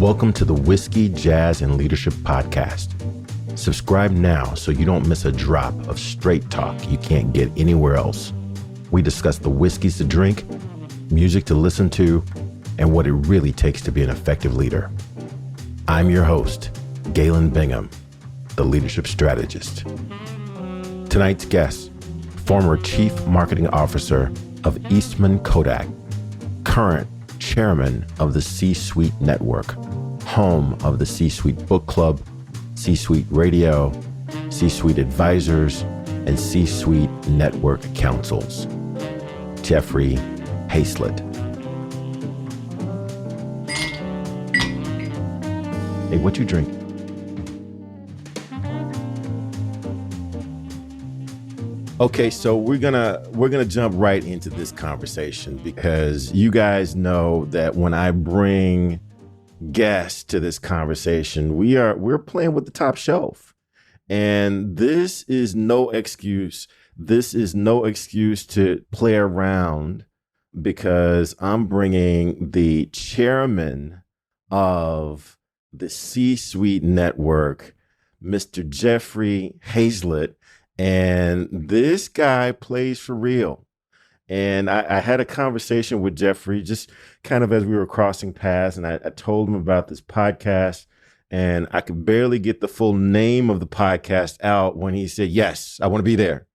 Welcome to the Whiskey, Jazz, and Leadership Podcast. Subscribe now so you don't miss a drop of straight talk you can't get anywhere else. We discuss the whiskeys to drink, music to listen to, and what it really takes to be an effective leader. I'm your host, Galen Bingham, the leadership strategist. Tonight's guest, former Chief Marketing Officer of Eastman Kodak, current chairman of the C-Suite Network, home of the C-Suite Book Club, C-Suite Radio, C-Suite Advisors, and C-Suite Network Councils, Jeffery Hayzlett. Hey, what you drink? Okay, so we're gonna jump right into this conversation because you guys know that when I bring guests to this conversation, we're playing with the top shelf, and this is no excuse. This is no excuse to play around because I'm bringing the chairman of the C-Suite Network, Mr. Jeffery Hayzlett. And this guy plays for real. And I had a conversation with Jeffery just kind of as we were crossing paths. And I told him about this podcast. And I could barely get the full name of the podcast out when he said, yes, I want to be there.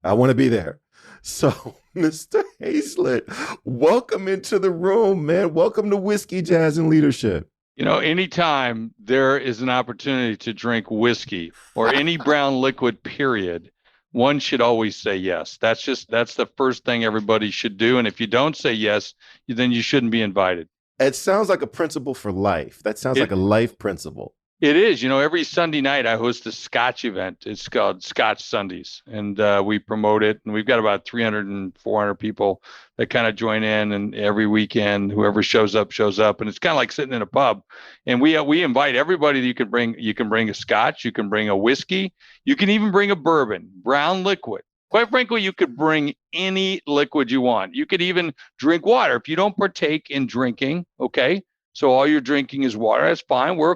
I want to be there. So, Mr. Hayzlett, welcome into the room, man. Welcome to Whiskey, Jazz, and Leadership. You know, anytime there is an opportunity to drink whiskey or any brown liquid, period, one should always say yes. That's the first thing everybody should do. And if you don't say yes, then you shouldn't be invited. It sounds like a principle for life. That sounds like a life principle. It is. You know, every Sunday night I host a Scotch event. It's called Scotch Sundays. And we promote it. And we've got about 300 and 400 people that kind of join in. And every weekend, whoever shows up. And it's kind of like sitting in a pub. And we invite everybody that you can bring. You can bring a Scotch. You can bring a whiskey. You can even bring a bourbon, brown liquid. Quite frankly, you could bring any liquid you want. You could even drink water. If you don't partake in drinking, okay? So all you're drinking is water. That's fine. We're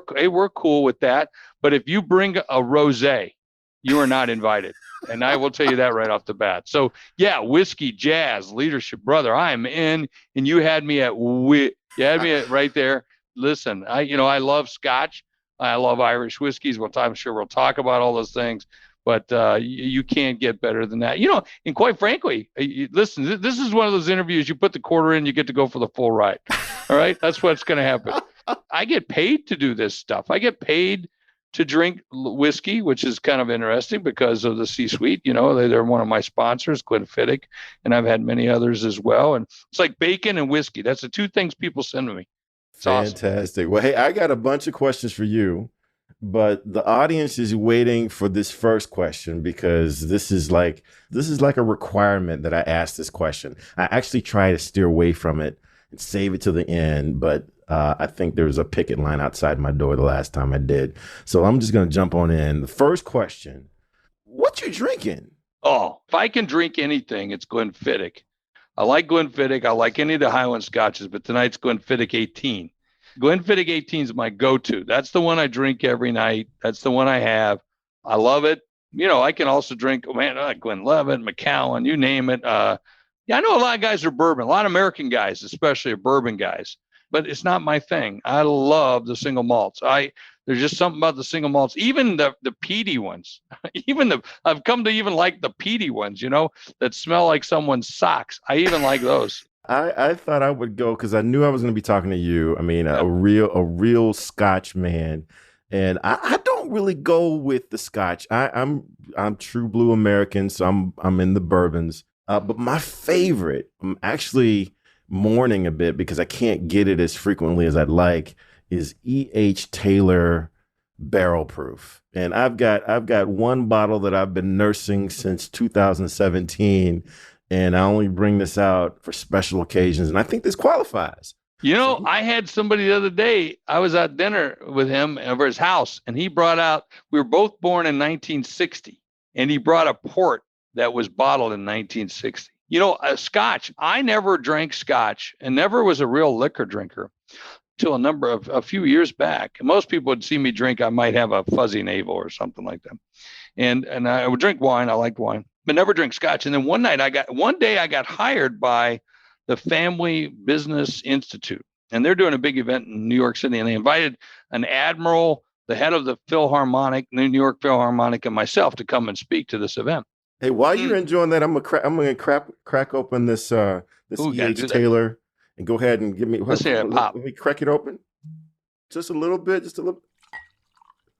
cool with that. But if you bring a rosé, you are not invited. And I will tell you that right off the bat. So yeah, whiskey, jazz, leadership, brother. I'm in, and you had me at right there. Listen, I love Scotch. I love Irish whiskeys. I'm sure we'll talk about all those things. But you can't get better than that. And quite frankly, listen, this is one of those interviews you put the quarter in, you get to go for the full ride. All right. That's what's going to happen. I get paid to do this stuff. I get paid to drink whiskey, which is kind of interesting because of the C-Suite. They're one of my sponsors, Glenfiddich, and I've had many others as well. And it's like bacon and whiskey. That's the two things people send to me. It's fantastic. Awesome. Well, hey, I got a bunch of questions for you, but the audience is waiting for this first question because this is like a requirement that I ask this question. I actually try to steer away from it and save it to the end, but I think there was a picket line outside my door the last time I did. So I'm just going to jump on in. The first question, what you drinking? Oh, if I can drink anything, it's Glenfiddich. I like Glenfiddich. I like any of the Highland Scotches, but tonight's Glenfiddich 18. Glenfiddich 18 is my go-to. That's the one I drink every night. That's the one I have. I love it. I can also drink, Glenlivet, Macallan, you name it. I know a lot of guys are bourbon. A lot of American guys, especially, are bourbon guys. But it's not my thing. I love the single malts. There's just something about the single malts, even the peaty ones. I've come to even like the peaty ones, that smell like someone's socks. I even like those. I thought I would go because I knew I was going to be talking to you. I mean, a real Scotch man, and I don't really go with the Scotch. I'm true blue American, so I'm in the bourbons. But my favorite, I'm actually mourning a bit because I can't get it as frequently as I'd like, is E.H. Taylor Barrel Proof. And I've got one bottle that I've been nursing since 2017. And I only bring this out for special occasions. And I think this qualifies. I had somebody the other day, I was at dinner with him over his house, and he brought out, we were both born in 1960, and he brought a port that was bottled in 1960. Scotch, I never drank Scotch and never was a real liquor drinker. till a few years back. And most people would see me drink. I might have a fuzzy navel or something like that. And I would drink wine. I liked wine, but never drink Scotch. And then one day I got hired by the Family Business Institute, and they're doing a big event in New York City. And they invited an admiral, the head of the New York Philharmonic, and myself to come and speak to this event. Hey, while you're enjoying that, I'm gonna crack open this E.H. Taylor and go ahead and give me. Let's see it pop. Let me crack it open. Just a little bit.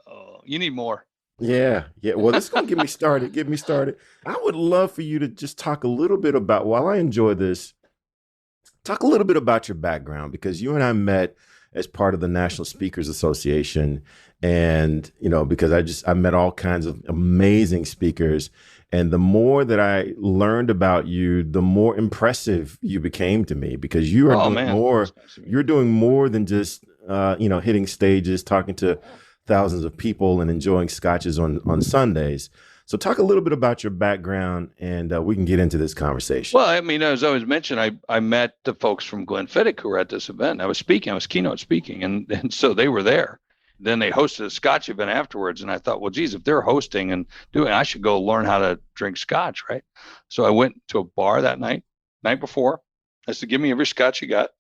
Oh, you need more. Yeah. Well, this is gonna get me started. I would love for you to just talk a little bit about, while I enjoy this, talk a little bit about your background, because you and I met as part of the National Speakers Association, and because I met all kinds of amazing speakers. And the more that I learned about you, the more impressive you became to me, because you are doing more. You're doing more than just hitting stages, talking to thousands of people, and enjoying scotches on Sundays. So talk a little bit about your background, and we can get into this conversation. Well, I mean, as I was mentioned, I met the folks from Glenfiddich who were at this event. I was keynote speaking, and so they were there. Then they hosted a Scotch event afterwards. And I thought, well, geez, if they're hosting and doing, I should go learn how to drink Scotch, right? So I went to a bar that night before. I said, give me every Scotch you got.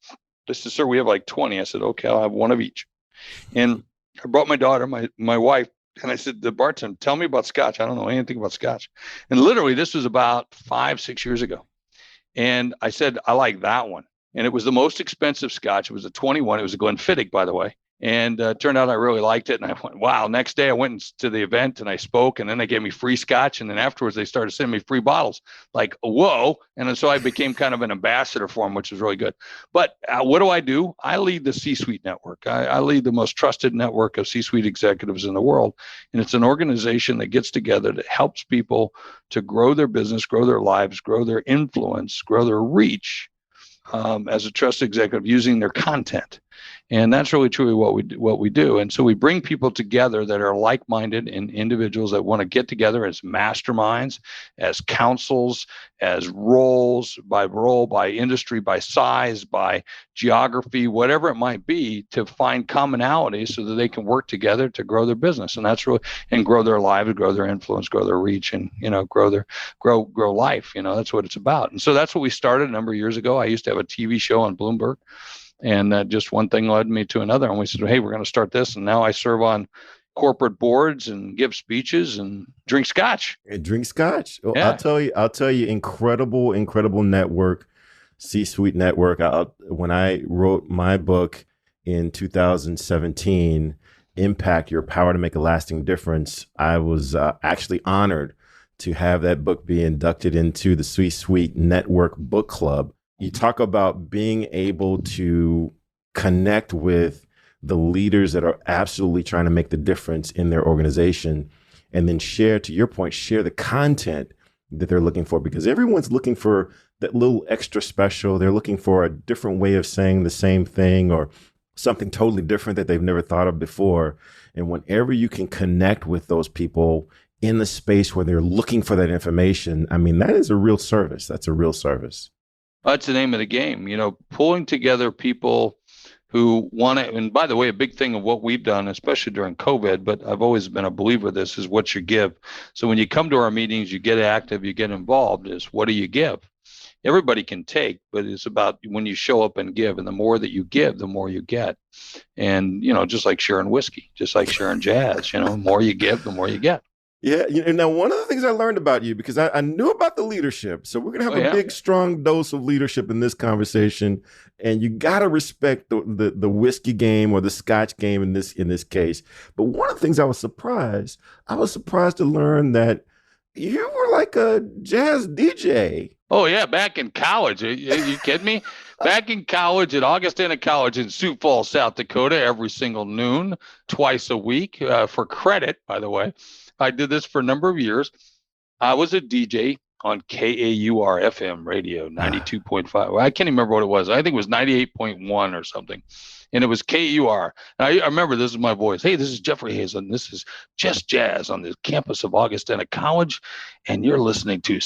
They said, sir, we have like 20. I said, okay, I'll have one of each. And I brought my daughter, my wife, and I said, the bartender, tell me about Scotch. I don't know anything about Scotch. And literally, this was about 5-6 years ago. And I said, I like that one. And it was the most expensive Scotch. It was a 21. It was a Glenfiddich, by the way. And turned out I really liked it. And I went, wow. Next day I went to the event and I spoke, and then they gave me free Scotch. And then afterwards they started sending me free bottles, like, whoa. And so I became kind of an ambassador for them, which was really good. But what do? I lead the C-Suite network. I lead the most trusted network of C-Suite executives in the world. And it's an organization that gets together, that helps people to grow their business, grow their lives, grow their influence, grow their reach as a trusted executive using their content. And that's really truly what we do. And so we bring people together that are like-minded, and individuals that want to get together as masterminds, as councils, as roles, by industry, by size, by geography, whatever it might be, to find commonalities so that they can work together to grow their business. And that's really, and grow their lives, grow their influence, grow their reach, and, grow life. That's what it's about. And so that's what we started a number of years ago. I used to have a TV show on Bloomberg. And just one thing led me to another. And we said, hey, we're going to start this. And now I serve on corporate boards and give speeches and drink Scotch. And drink Scotch. Well, yeah. I'll tell you, incredible network, C-Suite network. When I wrote my book in 2017, Impact, Your Power to Make a Lasting Difference, I was actually honored to have that book be inducted into the C-Suite Network Book Club. You talk about being able to connect with the leaders that are absolutely trying to make the difference in their organization, and then share the content that they're looking for, because everyone's looking for that little extra special. They're looking for a different way of saying the same thing, or something totally different that they've never thought of before. And whenever you can connect with those people in the space where they're looking for that information, I mean, that is a real service. That's a real service. That's the name of the game, pulling together people who want to. And by the way, a big thing of what we've done, especially during COVID, but I've always been a believer of this, is what you give. So when you come to our meetings, you get active, you get involved, is what do you give? Everybody can take, but it's about when you show up and give. And the more that you give, the more you get. And, just like sharing whiskey, just like sharing jazz, the more you give, the more you get. Yeah. Now, one of the things I learned about you, because I knew about the leadership. So we're going to have a big, strong dose of leadership in this conversation. And you got to respect the whiskey game, or the Scotch game in this case. But one of the things I was surprised to learn that you were like a jazz DJ. Oh, yeah. Back in college. Are you kidding me? Back in college at Augustana College in Sioux Falls, South Dakota, every single noon, twice a week, for credit, by the way. I did this for a number of years. I was a DJ on KAUR FM radio, 92.5. Well, I can't even remember what it was. I think it was 98.1 or something. And it was KAUR. And I remember, this is my voice. Hey, this is Jeffery Hayzlett. This is Just Jazz on the campus of Augustana College. And you're listening to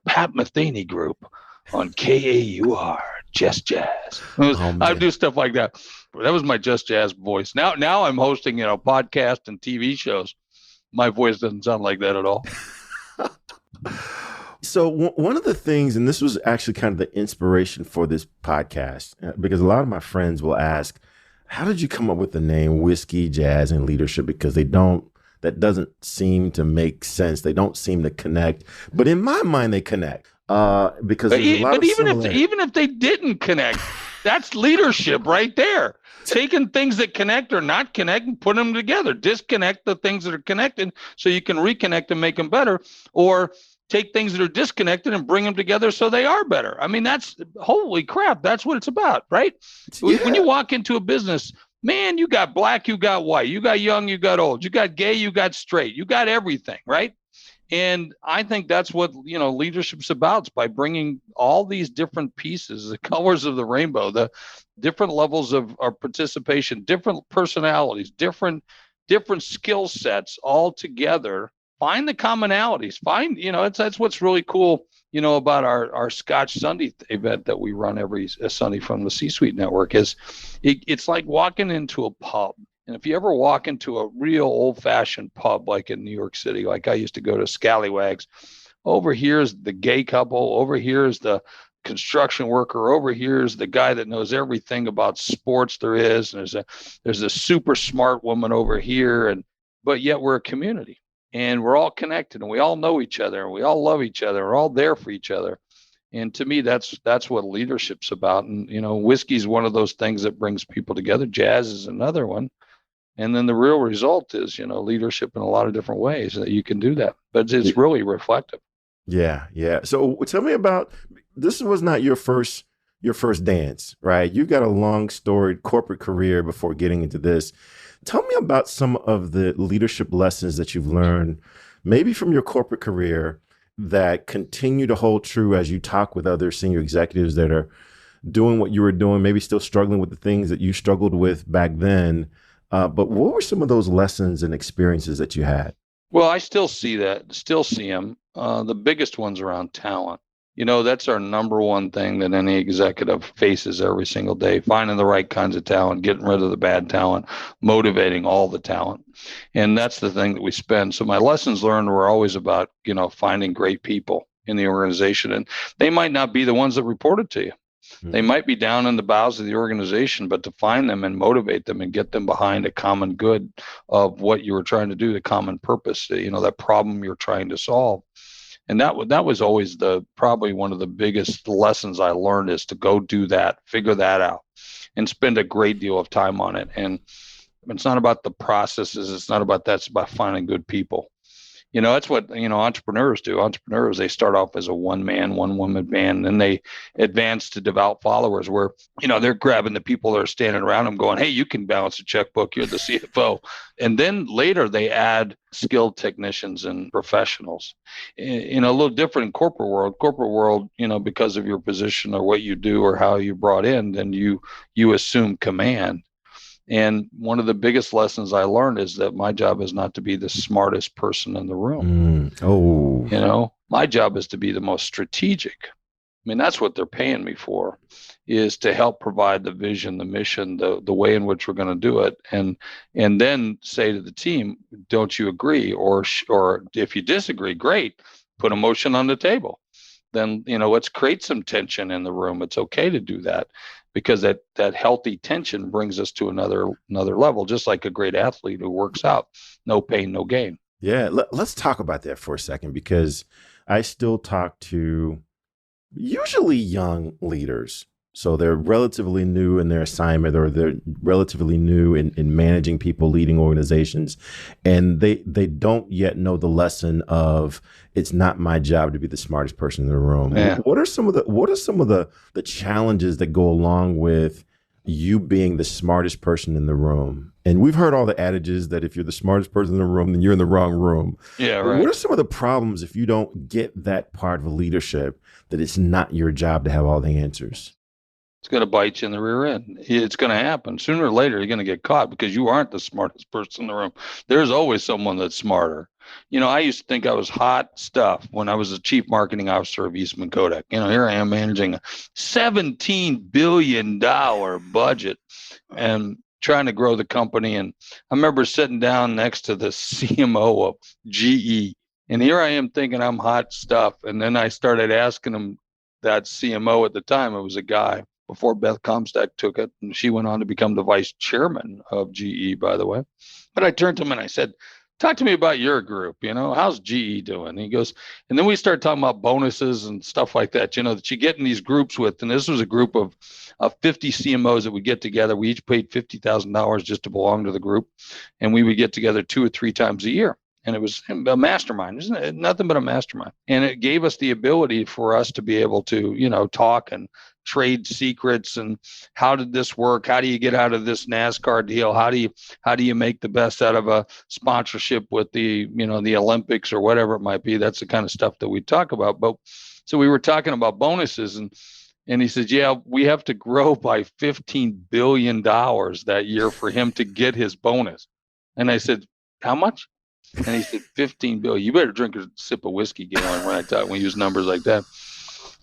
Pat Metheny Group on KAUR. Just Jazz. Oh, I would man. do stuff like that. That was my Just Jazz voice. Now I'm hosting, podcasts and TV shows. My voice doesn't sound like that at all. So one of the things, and this was actually kind of the inspiration for this podcast, because a lot of my friends will ask, how did you come up with the name Whiskey, Jazz, and Leadership? Because that doesn't seem to make sense. They don't seem to connect. But in my mind, they connect because there's a lot of similarities. Even if they didn't connect, that's leadership right there. Taking things that connect or not connect and put them together. Disconnect the things that are connected so you can reconnect and make them better, or take things that are disconnected and bring them together so they are better. I mean, that's holy crap. That's what it's about, right? Yeah. When you walk into a business, man, you got black, you got white, you got young, you got old, you got gay, you got straight, you got everything, right? And I think that's what, leadership's about. It's by bringing all these different pieces, the colors of the rainbow, the different levels of participation, different personalities, different skill sets all together. Find the commonalities. That's what's really cool, about our Scotch Sunday event that we run every Sunday from the C-Suite Network. Is it's like walking into a pub. And if you ever walk into a real old-fashioned pub, like in New York City, like I used to go to Scallywags, over here's the gay couple, over here's the construction worker, over here's the guy that knows everything about sports there is, and there's a super smart woman over here, but yet we're a community, and we're all connected, and we all know each other, and we all love each other, we're all there for each other. And to me, that's what leadership's about. And whiskey's one of those things that brings people together. Jazz is another one. And then the real result is, leadership in a lot of different ways that you can do that. But it's really reflective. Yeah, yeah. So tell me about, this was not your first dance, right? You got a long storied corporate career before getting into this. Tell me about some of the leadership lessons that you've learned, maybe from your corporate career, that continue to hold true as you talk with other senior executives that are doing what you were doing, maybe still struggling with the things that you struggled with back then. But what were some of those lessons and experiences that you had? Well, I still see them. The biggest ones around talent. That's our number one thing that any executive faces every single day, finding the right kinds of talent, getting rid of the bad talent, motivating all the talent. And that's the thing that we spend. So my lessons learned were always about, finding great people in the organization. And they might not be the ones that reported to you. They might be down in the bowels of the organization, but to find them and motivate them and get them behind a common good of what you were trying to do, the common purpose, that problem you're trying to solve. And that was always probably one of the biggest lessons I learned, is to go do that, figure that out, and spend a great deal of time on it. And it's not about the processes. It's not about that. It's about finding good people. That's what, entrepreneurs do. Entrepreneurs, they start off as a one-man, one-woman band, and then they advance to devout followers where, they're grabbing the people that are standing around them going, hey, you can balance a checkbook. You're the CFO. And then later they add skilled technicians and professionals. In a little different in corporate world, because of your position or what you do or how you're brought in, then you assume command. And one of the biggest lessons I learned is that my job is not to be the smartest person in the room. My job is to be the most strategic. I mean, that's what they're paying me for, is to help provide the vision, the mission, the way in which we're going to do it. And then say to the team, don't you agree? Or if you disagree, great, put a motion on the table. Then, let's create some tension in the room. It's okay to do that, because that healthy tension brings us to another level, just like a great athlete who works out. No pain, no gain. Yeah, let's talk about that for a second, because I still talk to usually young leaders. So they're relatively new in their assignment, or they're relatively new in managing people, leading organizations. And they don't yet know the lesson of, it's not my job to be the smartest person in the room. Yeah. What are some of the challenges that go along with you being the smartest person in the room? And we've heard all the adages that if you're the smartest person in the room, then you're in the wrong room. Yeah, right. What are some of the problems if you don't get that part of leadership, that it's not your job to have all the answers? It's going to bite you in the rear end. It's going to happen. Sooner or later, you're going to get caught because you aren't the smartest person in the room. There's always someone that's smarter. I used to think I was hot stuff when I was the chief marketing officer of Eastman Kodak. Here I am managing a $17 billion budget and trying to grow the company. And I remember sitting down next to the CMO of GE. And here I am thinking I'm hot stuff. And then I started asking him, that CMO at the time, it was a guy before Beth Comstock took it. And she went on to become the vice chairman of GE, by the way. But I turned to him and I said, talk to me about your group. How's GE doing? And he goes, and then we started talking about bonuses and stuff like that, that you get in these groups with. And this was a group of 50 CMOs that would get together. We each paid $50,000 just to belong to the group. And we would get together 2 or 3 times a year. And it was a mastermind, isn't it? Nothing but a mastermind. And it gave us the ability for us to be able to, talk and trade secrets and how did this work? How do you get out of this NASCAR deal? How do you make the best out of a sponsorship with the Olympics or whatever it might be? That's the kind of stuff that we talk about. But so we were talking about bonuses and he said, yeah, we have to grow by $15 billion that year for him to get his bonus. And I said, how much? And he said, 15 billion. You better drink a sip of whiskey, Galen, when we use numbers like that.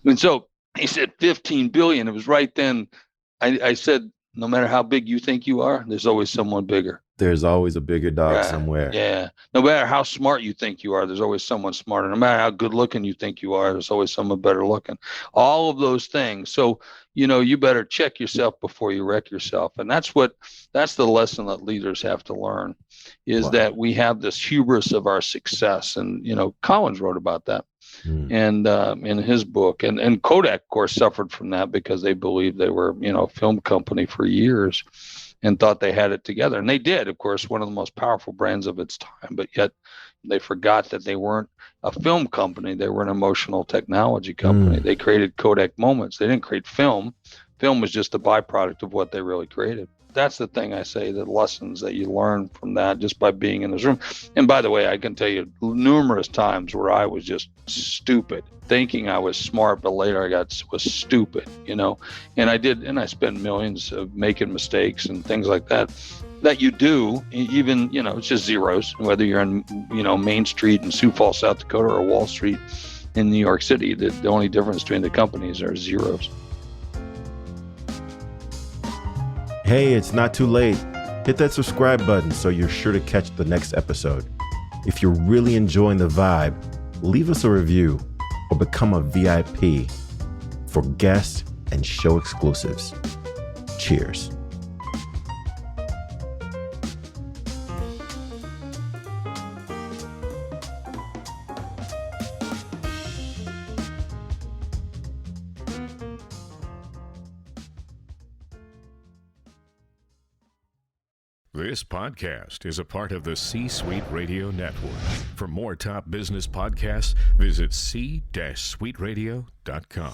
And so he said 15 billion. It was right then. I said, no matter how big you think you are, there's always someone bigger. There's always a bigger dog somewhere. Yeah. No matter how smart you think you are, there's always someone smarter. No matter how good looking you think you are, there's always someone better looking. All of those things. So, you better check yourself before you wreck yourself. And that's the lesson that leaders have to learn is that we have this hubris of our success. And, Collins wrote about that. And in his book, and Kodak, of course, suffered from that because they believed they were, a film company for years and thought they had it together. And they did, of course, one of the most powerful brands of its time, but yet they forgot that they weren't a film company. They were an emotional technology company. They created Kodak moments. They didn't create film. Film was just a byproduct of what they really created. That's the thing I say, the lessons that you learn from that just by being in this room. And by the way, I can tell you numerous times where I was just stupid, thinking I was smart, but later was stupid, and I spent millions of making mistakes and things like that you do, even, it's just zeros, whether you're in, Main Street in Sioux Falls, South Dakota or Wall Street in New York City. The only difference between the companies are zeros. Hey, it's not too late. Hit that subscribe button so you're sure to catch the next episode. If you're really enjoying the vibe, leave us a review or become a VIP for guest and show exclusives. Cheers. This podcast is a part of the C-Suite Radio Network. For more top business podcasts, visit c-suiteradio.com.